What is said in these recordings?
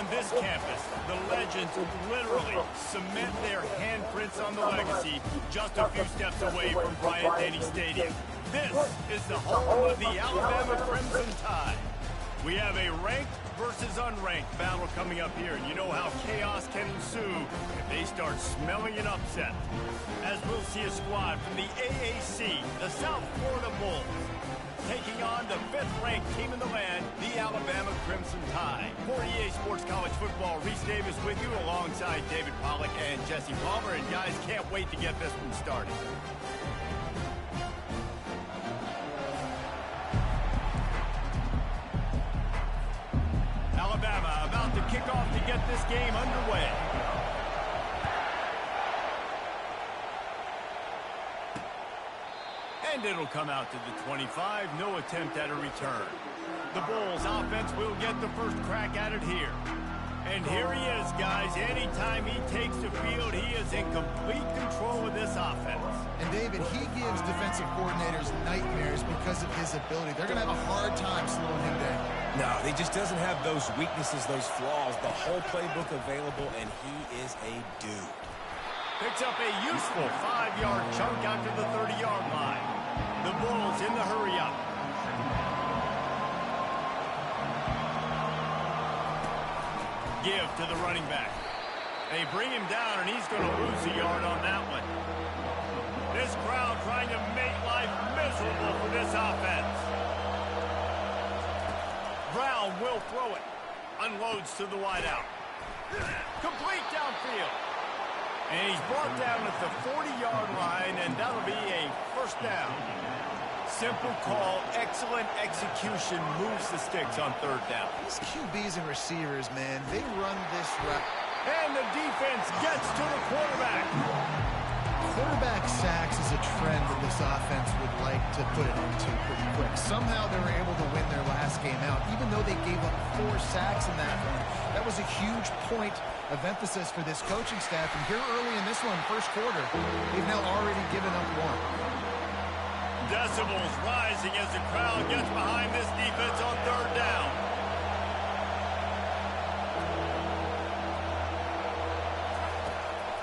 On this campus, the legends literally cement their handprints on the legacy just a few steps away from Bryant-Denny Stadium. This is the home of the Alabama Crimson Tide. We have a ranked versus unranked battle coming up here, and you know how chaos can ensue if they start smelling an upset. As we'll see a squad from the AAC, the South Florida Bulls, taking on the 5th-ranked team in the land, the Alabama Crimson Tide. For EA Sports College Football, Reese Davis with you alongside David Pollack and Jesse Palmer, and guys, can't wait to get this one started. Alabama about to kick off to get this game underway. And it'll come out to the 25. No attempt at a return. The Bulls offense will get the first crack at it here. And here he is, guys. Anytime he takes the field, he is in complete control of this offense. And David, he gives defensive coordinators nightmares because of his ability. They're going to have a hard time slowing him down. No, he just doesn't have those weaknesses, those flaws, the whole playbook available, and he is a dude. Picks up a useful 5-yard chunk after the 30-yard line. The Bulls in the hurry-up. Give to the running back. They bring him down, and he's going to lose a yard on that one. This crowd trying to make life miserable for this offense. Brown will throw it. Unloads to the wideout. Complete downfield. And he's brought down at the 40-yard line, and that'll be a first down. Simple call, excellent execution, moves the sticks on 3rd down. These QBs and receivers, man, they run this route. And the defense gets to the quarterback. Quarterback sacks is a trend that this offense would like to put it into pretty quick. Somehow they were able to win their last game out, even though they gave up 4 sacks in that one. That was a huge point of emphasis for this coaching staff. And here early in this one, first quarter, they've now already given up 1. Decibels rising as the crowd gets behind this defense on 3rd down.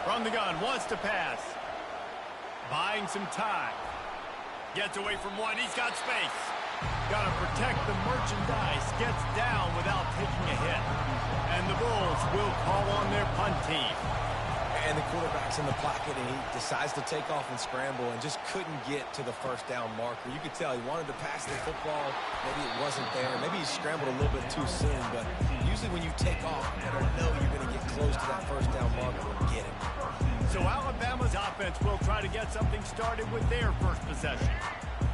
From the gun, wants to pass. Buying some time. Gets away from one, he's got space. Got to protect the merchandise. Gets down without taking a hit. And the Bulls will call on their punt team. And the quarterback's in the pocket, and he decides to take off and scramble and just couldn't get to the first down marker. You could tell he wanted to pass the football. Maybe it wasn't there. Maybe he scrambled a little bit too soon. But usually when you take off, you better know you're going to get close to that first down marker and get it. So Alabama's offense will try to get something started with their first possession.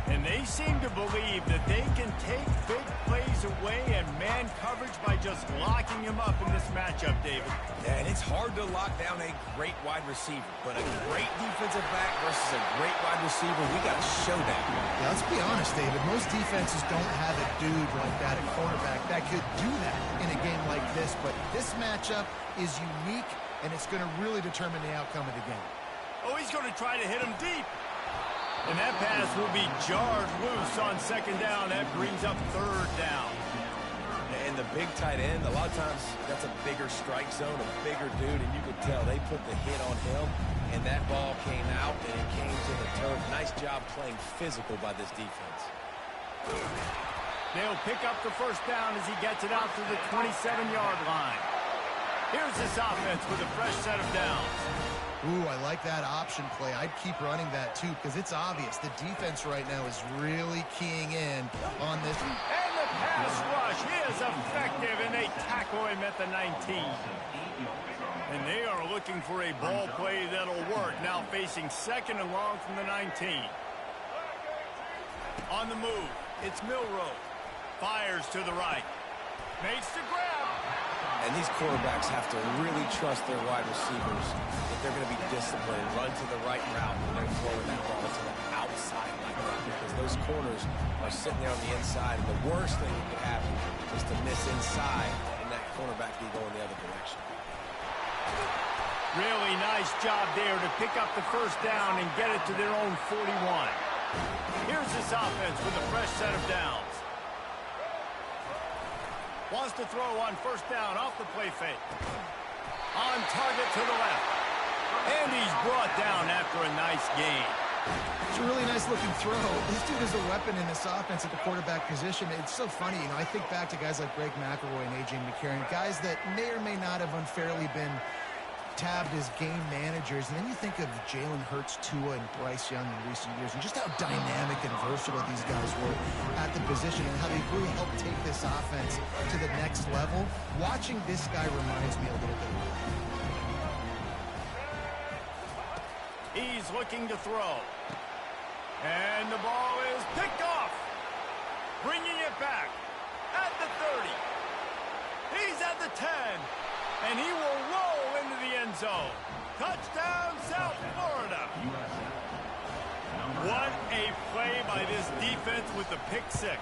And they seem to believe that they can take big plays away and man coverage by just locking him up in this matchup, David. Yeah, and it's hard to lock down a great wide receiver, but a great defensive back versus a great wide receiver, we got to show that. Yeah, let's be honest, David. Most defenses don't have a dude like that at cornerback that could do that in a game like this, but this matchup is unique, and it's going to really determine the outcome of the game. Oh, he's going to try to hit him deep. And that pass will be jarred loose on 2nd down. That brings up 3rd down. And the big tight end, a lot of times that's a bigger strike zone, a bigger dude, and you could tell they put the hit on him, and that ball came out, and it came to the turf. Nice job playing physical by this defense. They'll pick up the first down as he gets it out to the 27-yard line. Here's this offense with a fresh set of downs. Ooh, I like that option play. I'd keep running that, too, because it's obvious. The defense right now is really keying in on this. And the pass rush is effective, and they tackle him at the 19. And they are looking for a ball play that'll work. Now facing 2nd and long from the 19. On the move, it's Milroe. Fires to the right. Makes the grab. And these quarterbacks have to really trust their wide receivers that they're going to be disciplined, run to the right route when they're throwing that ball to the outside like that, because those corners are sitting there on the inside, and the worst thing that could happen is to miss inside and that cornerback be going the other direction. Really nice job there to pick up the first down and get it to their own 41. Here's this offense with a fresh set of downs. Wants to throw on first down off the play fake. On target to the left. And he's brought down after a nice gain. It's a really nice-looking throw. This dude is a weapon in this offense at the quarterback position. It's so funny, you know, I think back to guys like Greg McElroy and A.J. McCarron, guys that may or may not have unfairly been tabbed as game managers. And then you think of Jalen Hurts, Tua, and Bryce Young in recent years, and just how dynamic and versatile these guys were at the position and how they really helped take this offense to the next level. Watching this guy reminds me a little bit of that. He's looking to throw. And the ball is picked off. Bringing it back at the 30. He's at the 10. And he will roll into the end zone. Touchdown, South Florida. What a play by this defense with the pick six.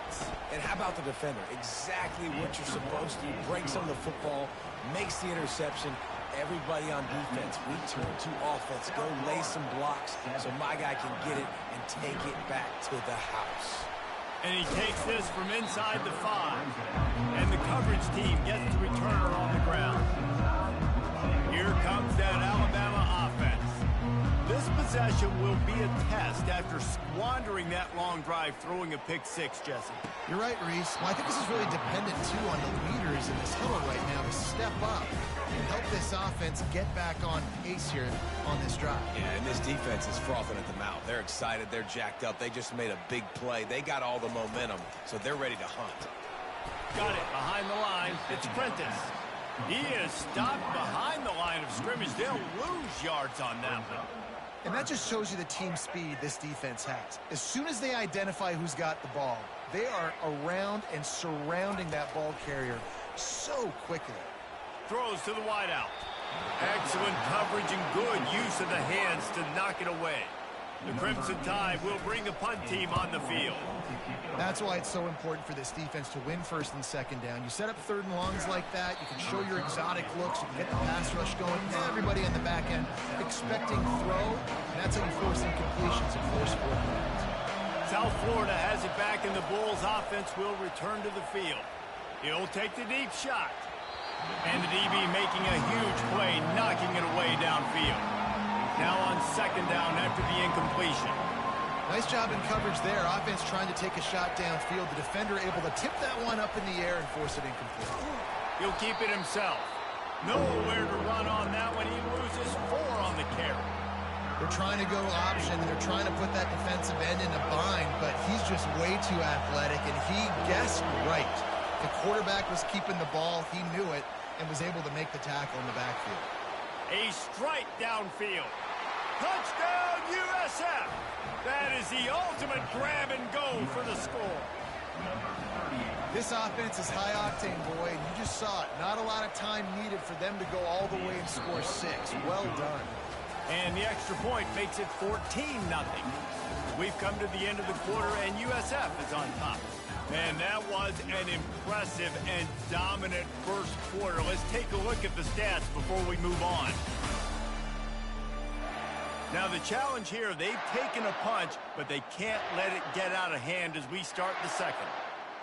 And how about the defender? Exactly what you're supposed to. Breaks on the football, makes the interception. Everybody on defense, we turn to offense. Go lay some blocks so my guy can get it and take it back to the house. And he takes this from inside the 5. And the coverage team gets the returner on the ground. Here comes that Alabama offense. This possession will be a test after squandering that long drive throwing a pick six, Jesse. You're right, Reese. Well, I think this is really dependent, too, on the leaders in this huddle right now to step up and help this offense get back on pace here on this drive. Yeah, and this defense is frothing at the mouth. They're excited. They're jacked up. They just made a big play. They got all the momentum, so they're ready to hunt. Got it behind the line. It's Prentice. He is stopped behind the line of scrimmage. They'll lose yards on that one. And that just shows you the team speed this defense has. As soon as they identify who's got the ball, they are around and surrounding that ball carrier so quickly. Throws to the wideout. Excellent coverage and good use of the hands to knock it away. The Crimson Tide will bring the punt team on the field. That's why it's so important for this defense to win first and second down. You set up third and longs like that, you can show your exotic looks, you can get the pass rush going, everybody on the back end expecting throw, and that's how you force incompletions and force fourth downs. South Florida has it back, and the Bulls offense will return to the field. He'll take the deep shot. And the DB making a huge play, knocking it away downfield. Now on second down after the incompletion. Nice job in coverage there. Offense trying to take a shot downfield. The defender able to tip that one up in the air and force it incomplete. He'll keep it himself. Nowhere to run on that one. He loses 4 on the carry. They're trying to go option. They're trying to put that defensive end in a bind, but he's just way too athletic, and he guessed right. The quarterback was keeping the ball. He knew it and was able to make the tackle in the backfield. A strike downfield. Touchdown, USF. That is the ultimate grab and go for the score. This offense is high octane, boy, and you just saw it. Not a lot of time needed for them to go all the way and score 6. Well done. And the extra point makes it 14-0. We've come to the end of the quarter, and USF is on top. And that was an impressive and dominant first quarter. Let's take a look at the stats before we move on. Now the challenge here, they've taken a punch, but they can't let it get out of hand as we start the second.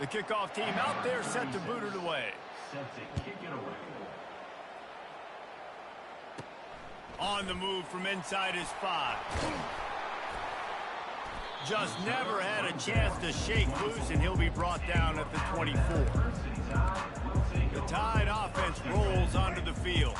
The kickoff team out there set to boot it away. On the move from inside his 5. Just never had a chance to shake loose, and he'll be brought down at the 24. The Tide offense rolls onto the field.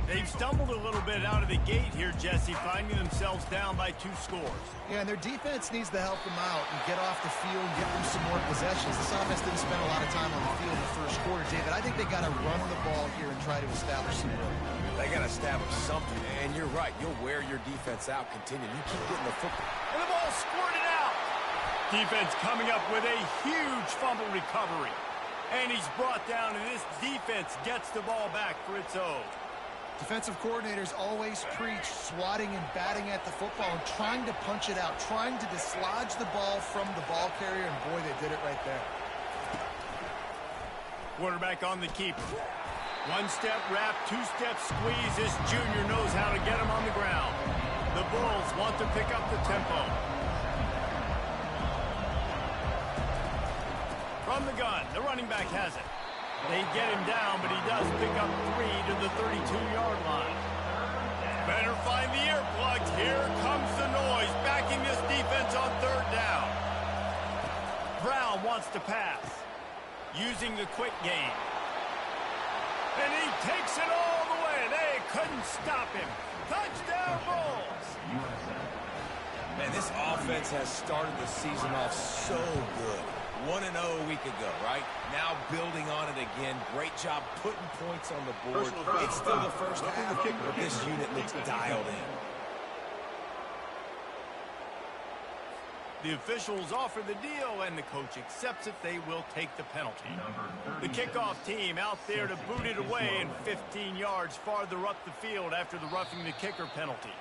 They've stumbled a little bit out of the gate here, Jesse, finding themselves down by 2 scores. Yeah, and their defense needs to help them out and get off the field and get them some more possessions. This offense didn't spend a lot of time on the field in the first quarter, David. I think they got to run the ball here and try to establish some rhythm. They got to establish something, and you're right. You'll wear your defense out. Continue. You keep getting the football. And the ball squirted out. Defense coming up with a huge fumble recovery. And he's brought down, and this defense gets the ball back for its own. Defensive coordinators always preach swatting and batting at the football and trying to punch it out, trying to dislodge the ball from the ball carrier, and boy, they did it right there. Quarterback on the keeper. 1-step wrap, 2-step squeeze. This junior knows how to get him on the ground. The Bulls want to pick up the tempo. From the gun, the running back has it. They get him down, but he does pick up 3 to the 32-yard line. Better find the earplugs. Here comes the noise, backing this defense on 3rd down. Brown wants to pass, using the quick game. And he takes it all the way. They couldn't stop him. Touchdown Bulls. Man, this offense has started the season off so good. 1-0 a week ago, right? Now building on it again. Great job putting points on the board. It's still the first half, but this unit looks dialed in. The officials offer the deal, and the coach accepts it. They will take the penalty. The kickoff team out there to boot it away and 15 yards farther up the field after the roughing the kicker penalty.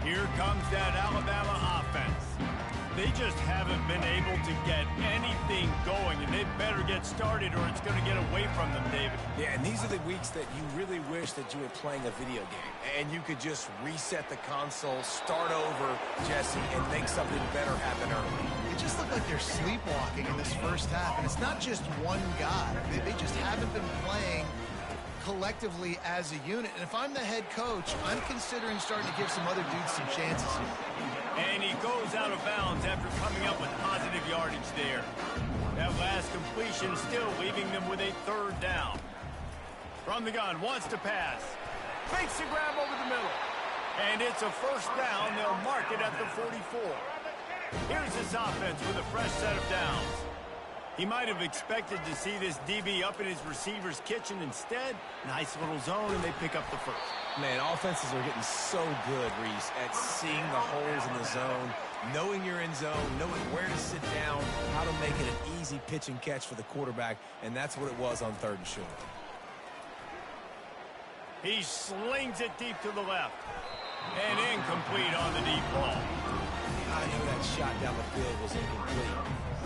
Here comes that Alabama offense. They just haven't been able to get anything going, and they better get started or it's going to get away from them, David. Yeah, and these are the weeks that you really wish that you were playing a video game and you could just reset the console, start over, Jesse, and make something better happen early. It just looked like they're sleepwalking in this first half, and it's not just one guy. They just haven't been playing collectively as a unit. And if I'm the head coach, I'm considering starting to give some other dudes some chances here. And he goes out of bounds after coming up with positive yardage there. That last completion still leaving them with a 3rd down. From the gun, wants to pass. Fakes the grab over the middle. And it's a 1st down. They'll mark it at the 44. Here's this offense with a fresh set of downs. He might have expected to see this DB up in his receiver's kitchen. Instead, nice little zone, and they pick up the 1st. Man, offenses are getting so good, Reese, at seeing the holes in the zone, knowing you're in zone, knowing where to sit down, how to make it an easy pitch and catch for the quarterback, and that's what it was on 3rd and short. He slings it deep to the left. And incomplete on the deep ball. I know that shot down the field was incomplete,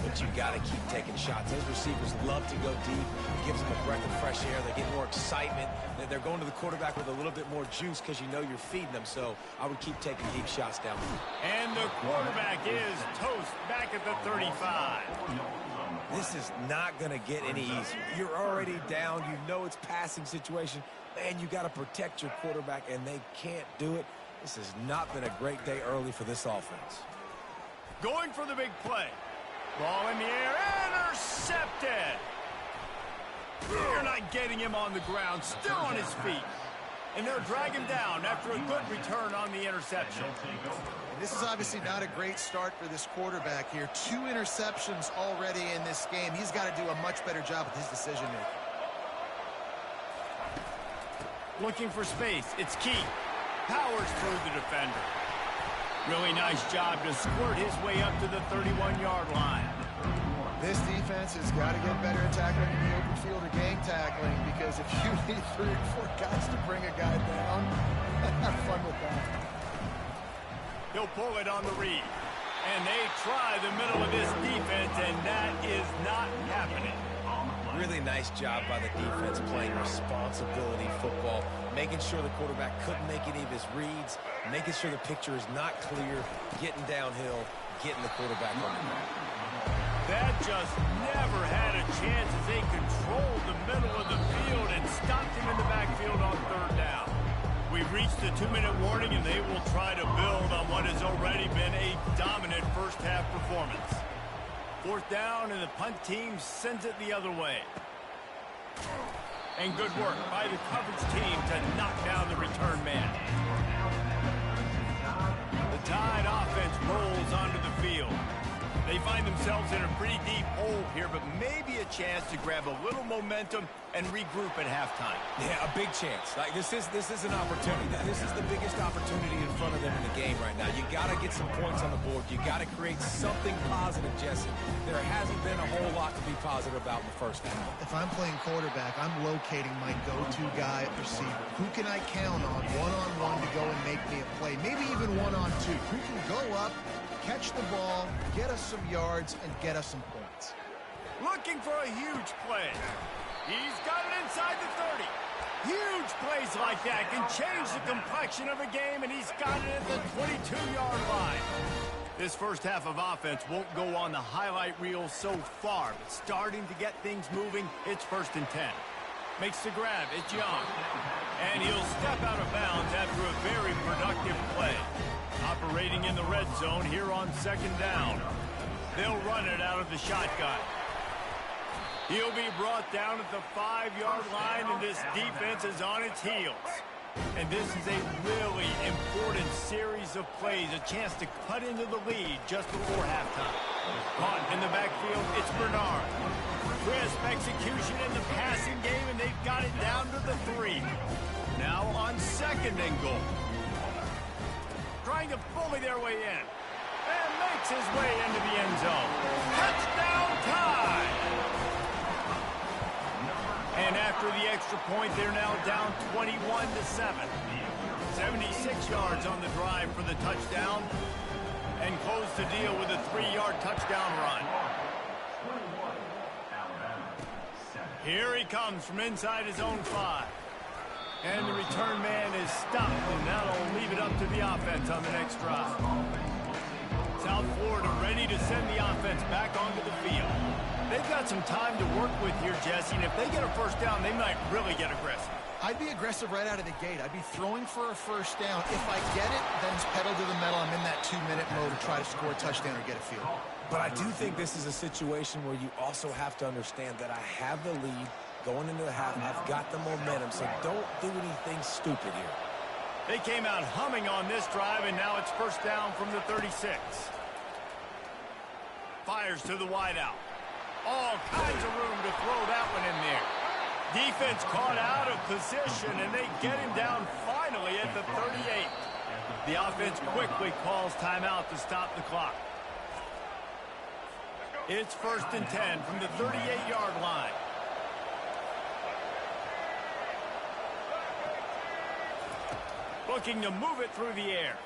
but you got to keep taking shots. Those receivers love to go deep. It gives them a breath of fresh air. They get more excitement. They're going to the quarterback with a little bit more juice because you know you're feeding them. So I would keep taking deep shots down there. And the quarterback is toast back at the 35. This is not going to get any easier. You're already down. You know it's passing situation. Man, you got to protect your quarterback, and they can't do it. This has not been a great day early for this offense. Going for the big play. Ball in the air, intercepted. They're not getting him on the ground, still on his feet. And they'll drag him down after a good return on the interception. This is obviously not a great start for this quarterback here. 2 interceptions already in this game. He's got to do a much better job with his decision-making. Looking for space. It's Key. Powers through the defender. Really nice job to squirt his way up to the 31-yard line. This defense has got to get better at tackling in the open field or gang tackling, because if you need 3 or 4 guys to bring a guy down, have fun with that. He'll pull it on the read. And they try the middle of this defense, and that is not happening. Really nice job by the defense playing responsibility football, making sure the quarterback couldn't make any of his reads, making sure the picture is not clear, getting downhill, getting the quarterback on the ground. That just never had a chance as they controlled the middle of the field and stopped him in the backfield on 3rd down. We've reached the 2-minute warning, and they will try to build on what has already been a dominant first-half performance. 4th down, and the punt team sends it the other way. And good work by the coverage team to knock down the return man. The Tide offense rolls onto the field. They find themselves in a pretty deep hole here, but maybe a chance to grab a little momentum and regroup at halftime. Yeah, a big chance. Like this is an opportunity. This is the biggest opportunity in front of them in the game right now. You got to get some points on the board. You got to create something positive, Jesse. There hasn't been a whole lot to be positive about in the first half. If I'm playing quarterback, I'm locating my go-to guy at receiver. Who can I count on one-on-one to go and make me a play? Maybe even one-on-two. Who can go up, catch the ball, get us some yards, and get us some points. Looking for a huge play. He's got it inside the 30. Huge plays like that can change the complexion of a game, and he's got it at the 22-yard line. This first half of offense won't go on the highlight reel so far, but starting to get things moving, it's 1st and 10. Makes the grab, it's Young. And he'll step out of bounds after a very productive play. Operating in the red zone here on 2nd down. They'll run it out of the shotgun. He'll be brought down at the 5-yard line, and this defense is on its heels. And this is a really important series of plays, a chance to cut into the lead just before halftime. Caught in the backfield, it's Bernard. Crisp execution in the passing game, and they've got it down to the 3. Now on 2nd and goal. Trying to bully their way in. And makes his way into the end zone. Touchdown tie! And after the extra point, they're now down 21-7. 76 yards on the drive for the touchdown. And close the deal with a 3-yard touchdown run. Here he comes from inside his own 5. And the return man is stopped, and that'll leave it up to the offense on the next drive. South Florida ready to send the offense back onto the field. They've got some time to work with here, Jesse, and if they get a 1st down, they might really get aggressive. I'd be aggressive right out of the gate. I'd be throwing for a 1st down. If I get it, then it's pedal to the metal. I'm in that 2-minute mode to try to score a touchdown or get a field. But I do think this is a situation where you also have to understand that I have the lead going into the half. I've got the momentum, so don't do anything stupid here. They came out humming on this drive, and now it's 1st down from the 36. Fires to the wideout. All kinds of room to throw that one in there. Defense caught out of position, and they get him down finally at the 38. The offense quickly calls timeout to stop the clock. It's 1st and 10 from the 38-yard line. Looking to move it through the air.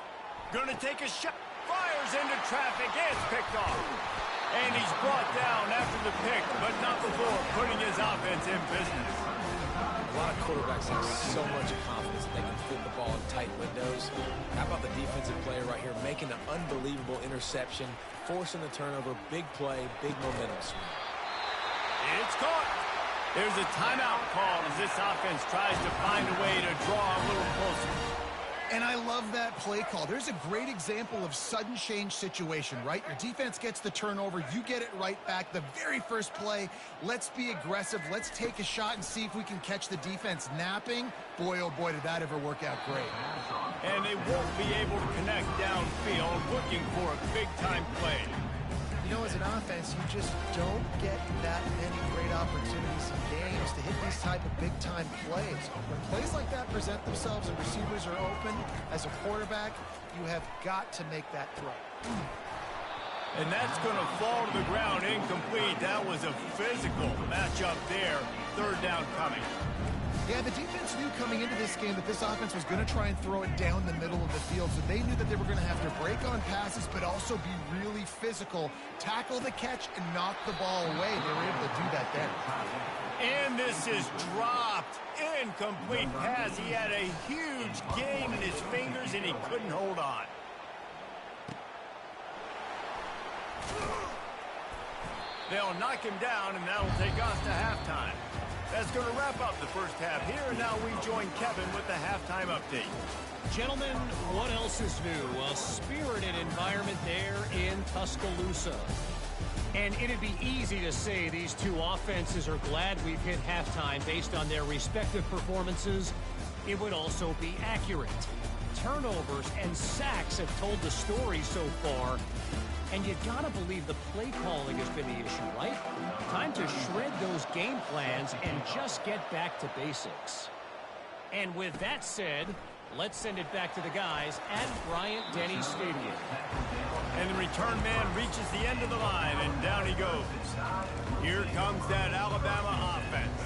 Gonna take a shot. Fires into traffic. It's picked off. And he's brought down after the pick, but not before putting his offense in business. A lot of quarterbacks have so much confidence they can fit the ball in tight windows. How about the defensive player right here making an unbelievable interception, forcing the turnover, big play, big momentum swing. It's caught. There's a timeout call as this offense tries to find a way to draw a little closer. And I love that play call. There's a great example of sudden change situation, right? Your defense gets the turnover. You get it right back. The very first play, let's be aggressive. Let's take a shot and see if we can catch the defense napping. Boy, oh boy, did that ever work out great. And they won't be able to connect downfield, looking for a big-time play. You know, as an offense, you just don't get that many great opportunities in games to hit these type of big-time plays. When plays like that present themselves and receivers are open, as a quarterback, you have got to make that throw. And that's going to fall to the ground incomplete. That was a physical matchup there. 3rd down coming. Yeah, the defense knew coming into this game that this offense was going to try and throw it down the middle of the field, so they knew that they were going to have to break on passes but also be really physical, tackle the catch, and knock the ball away. They were able to do that there. And this is dropped. Incomplete pass. He had a huge gain in his fingers, and he couldn't hold on. They'll knock him down, and that'll take us to halftime. That's going to wrap up the first half here, and now we join Kevin with the halftime update. Gentlemen, what else is new? A spirited environment there in Tuscaloosa. And it'd be easy to say these two offenses are glad we've hit halftime based on their respective performances. It would also be accurate. Turnovers and sacks have told the story so far. And you gotta believe the play calling has been the issue, right? Time to shred those game plans and just get back to basics. And with that said, let's send it back to the guys at Bryant-Denny Stadium. And the return man reaches the end of the line, and down he goes. Here comes that Alabama offense.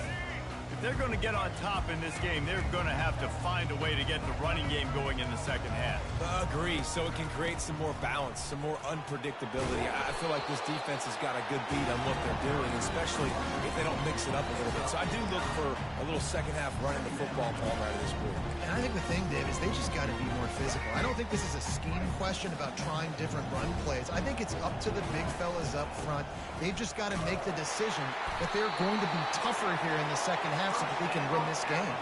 If they're going to get on top in this game, they're going to have to find a way to get the running game going in the second half. Agree. So it can create some more balance, some more unpredictability. I feel like this defense has got a good beat on what they're doing, especially if they don't mix it up a little bit. So I do look for a little second half running the football ball out of this group. And I think the thing, Dave, is they just got to be more physical. I don't think this is a scheme question about trying different run plays. I think it's up to the big fellas up front. They've just got to make the decision that they're going to be tougher here in the second half so that we can win this game.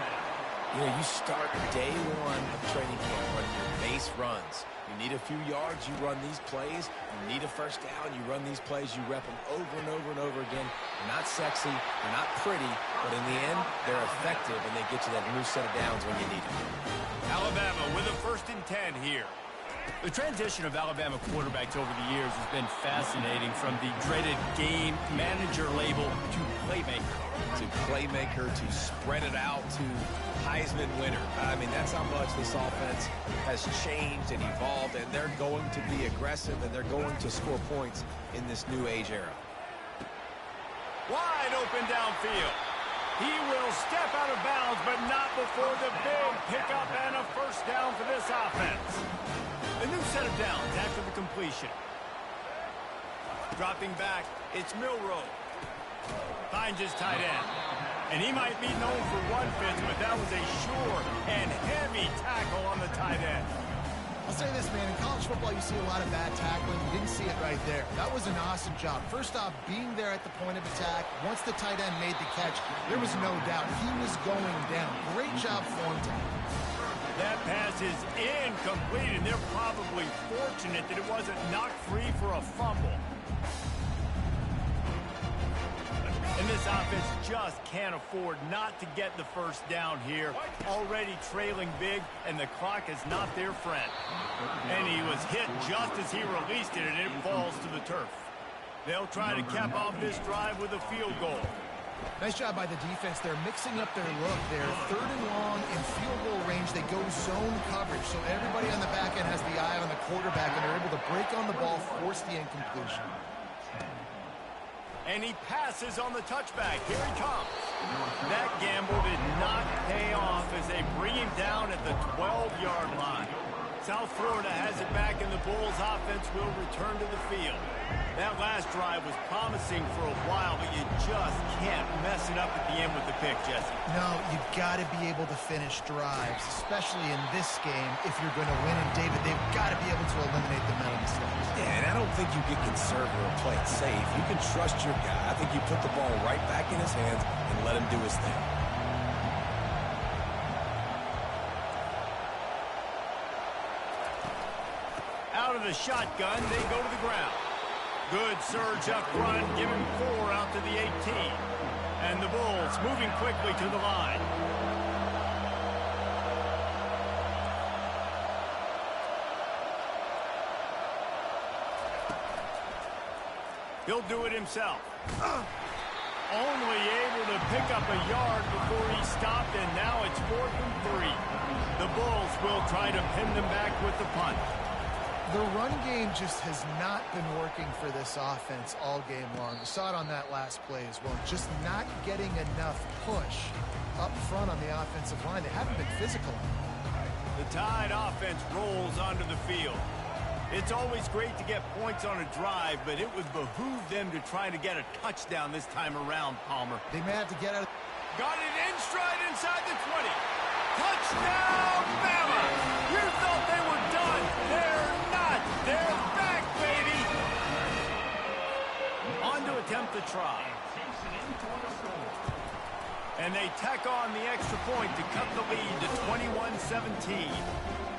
You know, you start day one of training camp running your base runs. You need a few yards, you run these plays. You need a first down, you run these plays. You rep them over and over and over again. They're not sexy, they're not pretty, but in the end, they're effective, and they get you that new set of downs when you need them. Alabama with a 1st and 10 here. The transition of Alabama quarterbacks over the years has been fascinating, from the dreaded game manager label to playmaker. To playmaker, to spread it out, to Heisman winner. I mean, that's how much this offense has changed and evolved, and they're going to be aggressive, and they're going to score points in this new age era. Wide open downfield. He will step out of bounds, but not before the big pickup and a first down for this offense. A new set of downs after the completion. Dropping back, it's Milroe. Finds his tight end. And he might be known for one fence, but that was a sure and heavy tackle on the tight end. I'll say this, man, in college football you see a lot of bad tackling. You didn't see it right there. That was an awesome job. First off, being there at the point of attack. Once the tight end made the catch, there was no doubt he was going down. Great job for him to. That pass is incomplete, and they're probably fortunate that it wasn't knocked free for a fumble. And this offense just can't afford not to get the first down here. Already trailing big, and the clock is not their friend. And he was hit just as he released it, and it falls to the turf. They'll try to cap off this drive with a field goal. Nice job by the defense. They're mixing up their look. They're 3rd and long in field goal range. They go zone coverage, so everybody on the back end has the eye on the quarterback, and they're able to break on the ball, force the incompletion. And he passes on the touchback. Here he comes. That gamble did not pay off as they bring him down at the 12-yard line. South Florida has it back, and the Bulls offense will return to the field. That last drive was promising for a while, but you just can't mess it up at the end with the pick, Jesse. No, you've got to be able to finish drives, especially in this game if you're going to win. And, David, they've got to be able to eliminate the mental mistakes. Yeah, and I don't think you get conservative or play it safe. You can trust your guy. I think you put the ball right back in his hands and let him do his thing. Out of the shotgun, they go to the ground. Good surge up front, giving 4 out to the 18. And the Bulls moving quickly to the line. He'll do it himself. Only able to pick up a yard before he stopped, and now it's 4th and 3. The Bulls will try to pin them back with the punt. The run game just has not been working for this offense all game long. You saw it on that last play as well. Just not getting enough push up front on the offensive line. They haven't been physical. The Tide offense rolls onto the field. It's always great to get points on a drive, but it would behoove them to try to get a touchdown this time around, Palmer. They may have to get out. Got it in stride inside the 20. Touchdown, Bama! You thought they were done. They're not. They're back, baby. On to attempt the try. And they tack on the extra point to cut the lead to 21-17.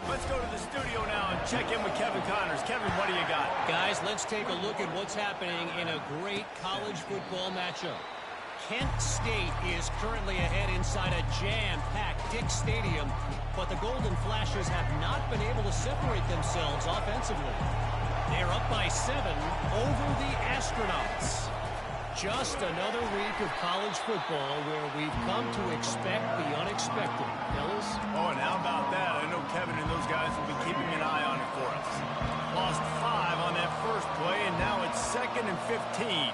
Let's go to the studio now and check in with Kevin Connors. Kevin, what do you got? Guys, let's take a look at what's happening in a great college football matchup. Kent State is currently ahead inside a jam-packed Dick Stadium, but the Golden Flashes have not been able to separate themselves offensively. They're up by 7 over the Astronauts. Just another week of college football where we've come to expect the unexpected. Fellas? Oh, and how about that? I know Kevin and those guys will be keeping an eye on it for us. Lost 5 on that first play, and now it's 2nd and 15.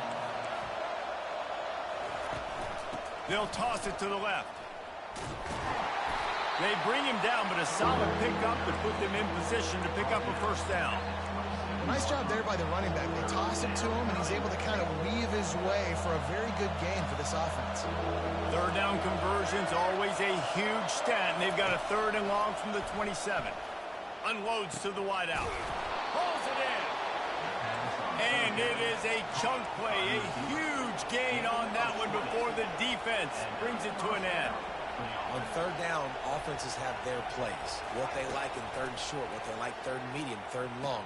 They'll toss it to the left. They bring him down, but a solid pickup to put them in position to pick up a first down. Nice job there by the running back. They toss it to him, and he's able to kind of weave his way for a very good gain for this offense. Third down conversion's always a huge stat, and they've got a 3rd and long from the 27. Unloads to the wideout. Pulls it in. And it is a chunk play, a huge gain on that one before the defense brings it to an end. On 3rd down, offenses have their plays. What they like in 3rd and short, what they like 3rd and medium, 3rd and long.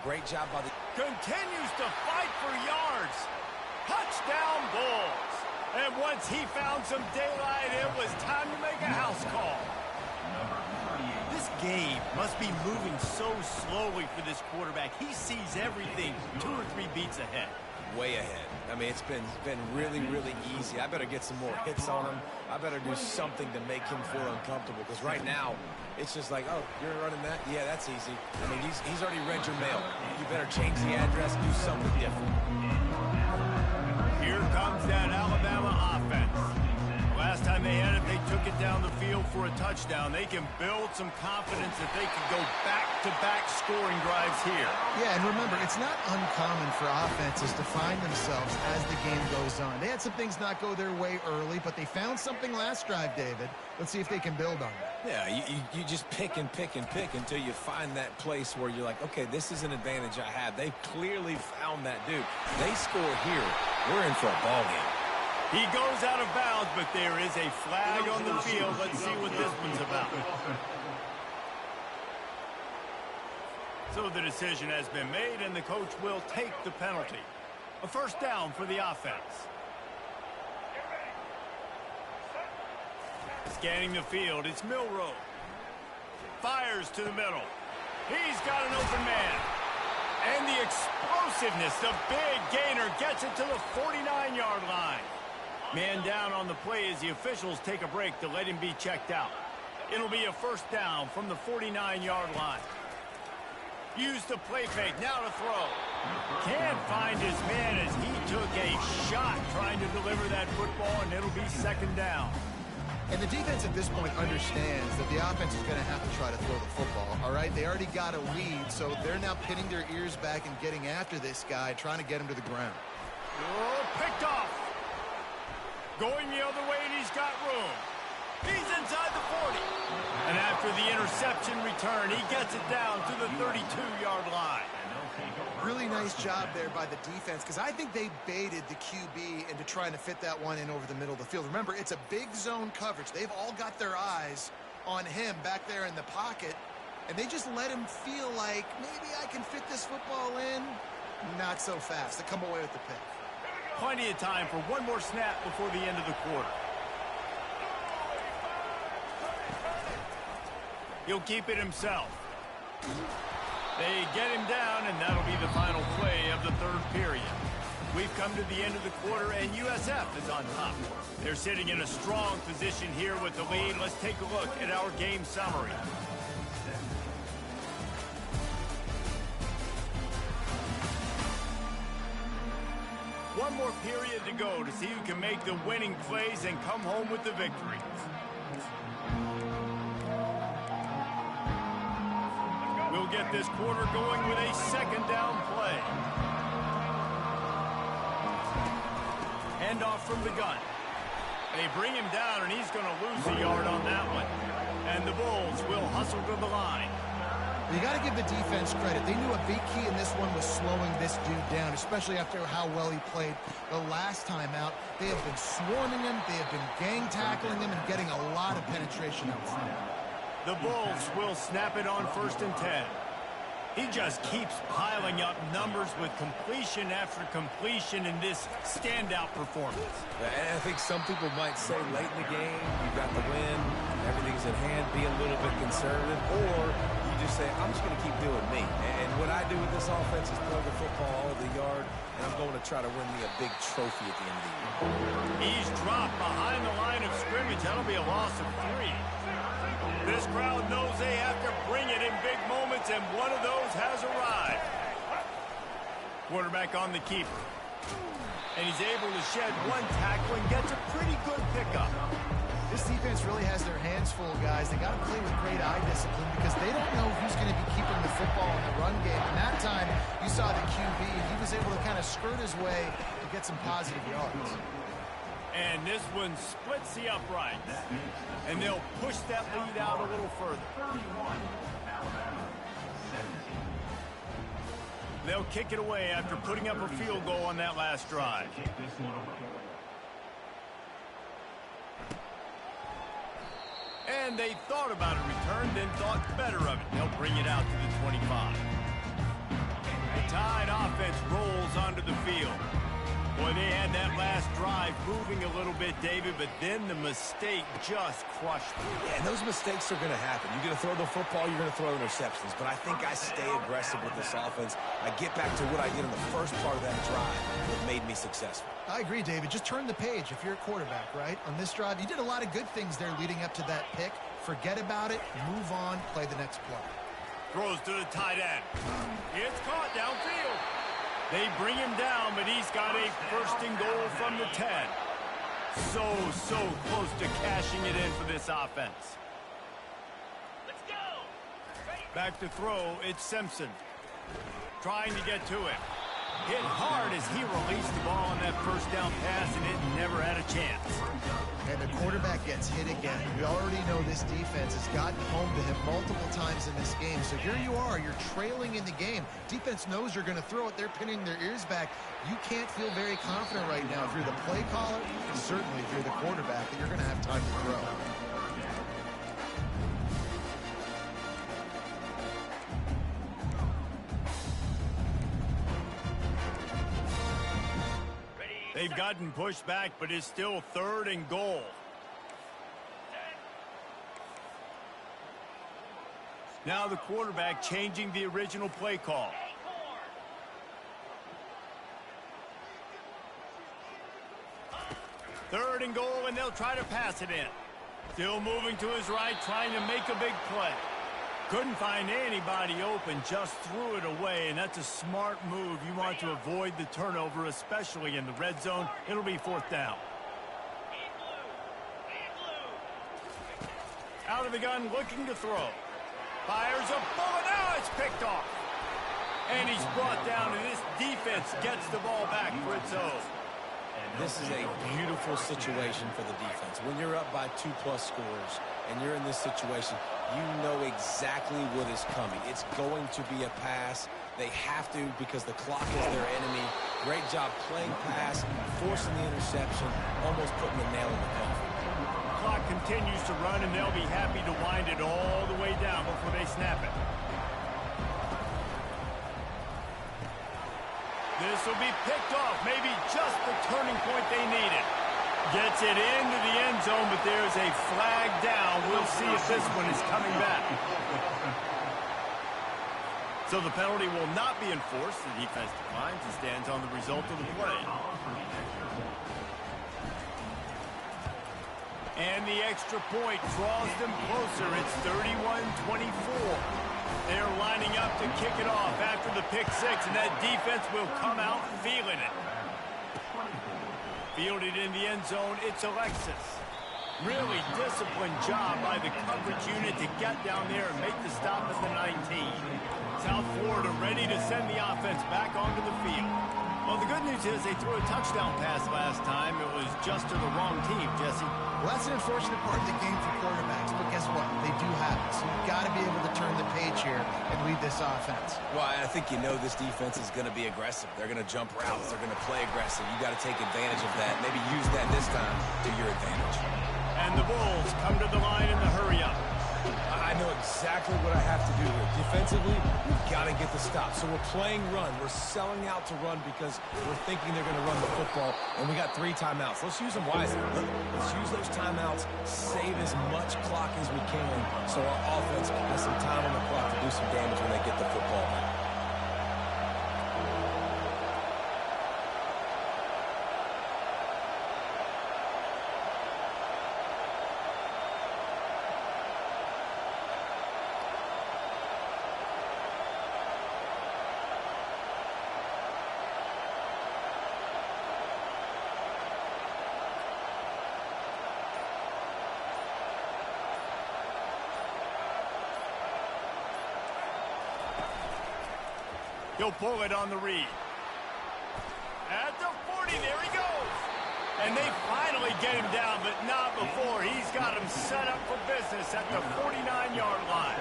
Great job by the... Continues to fight for yards. Touchdown Bulls. And once he found some daylight, it was time to make a house call. This game must be moving so slowly for this quarterback. He sees everything 2 or 3 beats ahead. Way ahead. I mean, it's been really, really easy. I better get some more hits on him. I better do something to make him feel uncomfortable, because right now, it's just like, oh, you're running that? Yeah, that's easy. I mean, he's already read your mail. You better change the address, do something different. Here comes that Alabama offense. Last time they had it, they took it down the field for a touchdown. They can build some confidence that they can go back-to-back scoring drives here. Yeah, and remember, it's not uncommon for offenses to find themselves as the game goes on. They had some things not go their way early, but they found something last drive, David. Let's see if they can build on it. Yeah, you just pick and pick and pick until you find that place where you're like, okay, this is an advantage I have. They clearly found that dude. They score here, we're in for a ball game. He goes out of bounds, but there is a flag on the field. Let's see what this one's about. So the decision has been made, and the coach will take the penalty. A first down for the offense. Scanning the field, it's Milroe. Fires to the middle. He's got an open man. And the explosiveness, the big gainer, gets it to the 49-yard line. Man down on the play as the officials take a break to let him be checked out. It'll be a first down from the 49-yard line. Use the play fake, now to throw. Can't find his man as he took a shot trying to deliver that football, and it'll be 2nd down. And the defense at this point understands that the offense is going to have to try to throw the football, all right? They already got a lead, so they're now pinning their ears back and getting after this guy, trying to get him to the ground. Oh, picked off. Going the other way, and he's got room. He's inside the 40. And after the interception return, he gets it down to the 32-yard line. Really nice job there by the defense, because I think they baited the QB into trying to fit that one in over the middle of the field. Remember, it's a big zone coverage. They've all got their eyes on him back there in the pocket, and they just let him feel like, maybe I can fit this football in. Not so fast. They come away with the pick. Plenty of time for one more snap before the end of the quarter. He'll keep it himself. They get him down, and that'll be the final play of the 3rd period. We've come to the end of the quarter, and USF is on top. They're sitting in a strong position here with the lead. Let's take a look at our game summary. One more period to go to see who can make the winning plays and come home with the victory. We'll get this quarter going with a 2nd down play. Handoff from the gun. They bring him down, and he's going to lose a yard on that one. And the Bulls will hustle to the line. You got to give the defense credit. They knew a big key in this one was slowing this dude down, especially after how well he played the last time out. They have been swarming him, they have been gang tackling him, and getting a lot of penetration out front. The Bulls will snap it on 1st and 10. He just keeps piling up numbers with completion after completion in this standout performance. And I think some people might say late in the game, you got the win, everything's at hand, be a little bit conservative, or you just say, I'm just going to keep doing me. And what I do with this offense is throw the football all over the yard, and I'm going to try to win me a big trophy at the end of the year. He's dropped behind the line of scrimmage. That'll be a loss of 3. This crowd knows they have to bring it in big moments, and one of those has arrived. Quarterback on the keeper. And he's able to shed one tackle and gets a pretty good pickup. This defense really has their hands full, guys. They got to play with great eye discipline because they don't know who's going to be keeping the football in the run game. And that time, you saw the QB. He was able to kind of skirt his way to get some positive yards. And this one splits the uprights. And they'll push that lead out a little further. They'll kick it away after putting up a field goal on that last drive. And they thought about a return, then thought better of it. They'll bring it out to the 25. The Tide offense rolls onto the field. Boy, they had that last drive moving a little bit, David, but then the mistake just crushed them. Yeah, and those mistakes are going to happen. You're going to throw the football, you're going to throw interceptions. But I think I stay aggressive with this offense. I get back to what I did in the first part of that drive that made me successful. I agree, David. Just turn the page if you're a quarterback, right? On this drive, you did a lot of good things there leading up to that pick. Forget about it, move on, play the next play. Throws to the tight end. It's caught downfield. They bring him down, but he's got a first and goal from the 10. So close to cashing it in for this offense. Let's go. Back to throw, it's Simpson. Trying to get to him. Hit hard as he released the ball on that first down pass, and it never had a chance. And the quarterback gets hit again. We already know this defense has gotten home to him multiple times in this game. So here you are, you're trailing in the game. Defense knows you're going to throw it. They're pinning their ears back. You can't feel very confident right now if you're the play caller, and certainly if you're the quarterback, that you're going to have time to throw. They've gotten pushed back, but it's still third and goal. Now the quarterback changing the original play call. Third and goal, and they'll try to pass it in. Still moving to his right, trying to make a big play. Couldn't find anybody open, just threw it away, and that's a smart move. You want to avoid the turnover, especially in the red zone. It'll be fourth down. Out of the gun, looking to throw. Fires a bullet, now it's picked off. And he's brought down, and this defense gets the ball back for its own. This is a beautiful situation for the defense. When you're up by 2+ scores and you're in this situation, you know exactly what is coming. It's going to be a pass. They have to because the clock is their enemy. Great job playing pass, forcing the interception, almost putting the nail in the coffin. The clock continues to run, and they'll be happy to wind it all the way down before they snap it. This will be picked off, maybe just the turning point they needed. Gets it into the end zone, but there's a flag down. We'll see if this one is coming back. So the penalty will not be enforced. The defense declines and stands on the result of the play. And the extra point draws them closer. It's 31-24. They're lining up to kick it off after the pick six, and that defense will come out feeling it. Fielded in the end zone, it's Alexis. Really disciplined job by the coverage unit to get down there and make the stop at the 19. South Florida ready to send the offense back onto the field. Well, the good news is they threw a touchdown pass last time. It was just to the wrong team, Jesse. Well, that's an unfortunate part of the game for quarterbacks, but guess what? They do have it, so you've got to be able to turn the page here and lead this offense. Well, I think you know this defense is going to be aggressive. They're going to jump routes. They're going to play aggressive. You got to take advantage of that. Maybe use that this time to your advantage. And the Bulls come to the line in the hurry-up. I know exactly what I have to do here. Defensively, we've got to get the stop. So we're playing run. We're selling out to run because we're thinking they're going to run the football, and we got 3 timeouts. Let's use them wisely. Let's use those timeouts, save as much clock as we can so our offense has some time on the clock to do some damage when they get the football back. He'll pull it on the read. At the 40, there he goes. And they finally get him down, but not before. He's got him set up for business at the 49-yard line.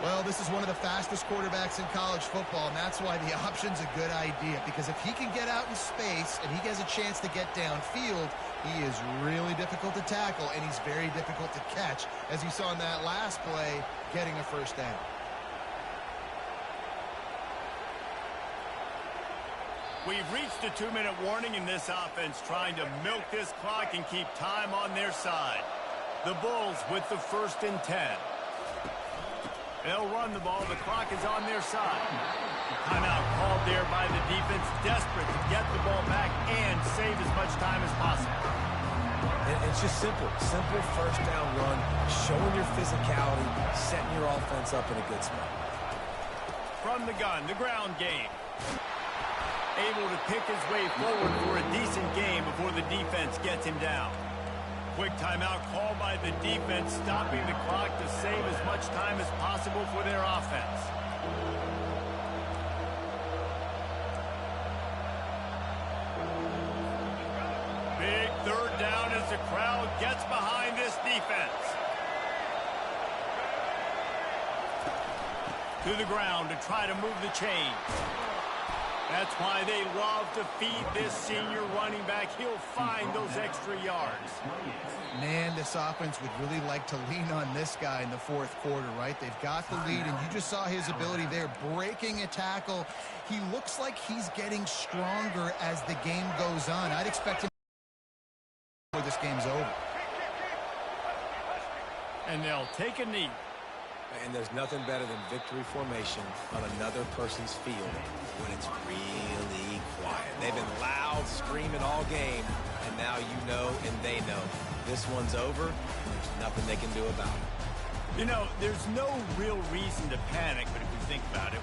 Well, this is one of the fastest quarterbacks in college football, and that's why the option's a good idea. Because if he can get out in space and he has a chance to get downfield, he is really difficult to tackle, and he's very difficult to catch, as you saw in that last play, getting a first down. We've reached a 2-minute warning in this offense, trying to milk this clock and keep time on their side. The Bulls with the 1st and 10. They'll run the ball. The clock is on their side. Timeout called there by the defense, desperate to get the ball back and save as much time as possible. It's just simple first down run, showing your physicality, setting your offense up in a good spot. From the gun, the ground game. Able to pick his way forward for a decent game before the defense gets him down. Quick timeout called by the defense, stopping the clock to save as much time as possible for their offense. Big 3rd down as the crowd gets behind this defense. To the ground to try to move the chains. That's why they love to feed this senior running back. He'll find those extra yards. Man, this offense would really like to lean on this guy in the 4th quarter, right? They've got the lead, and you just saw his ability there, breaking a tackle. He looks like he's getting stronger as the game goes on. I'd expect him before this game's over. And they'll take a knee. And there's nothing better than victory formation on another person's field when it's really quiet. They've been loud, screaming all game, and now you know and they know this one's over, and there's nothing they can do about it. You know, there's no real reason to panic, but if you think about it,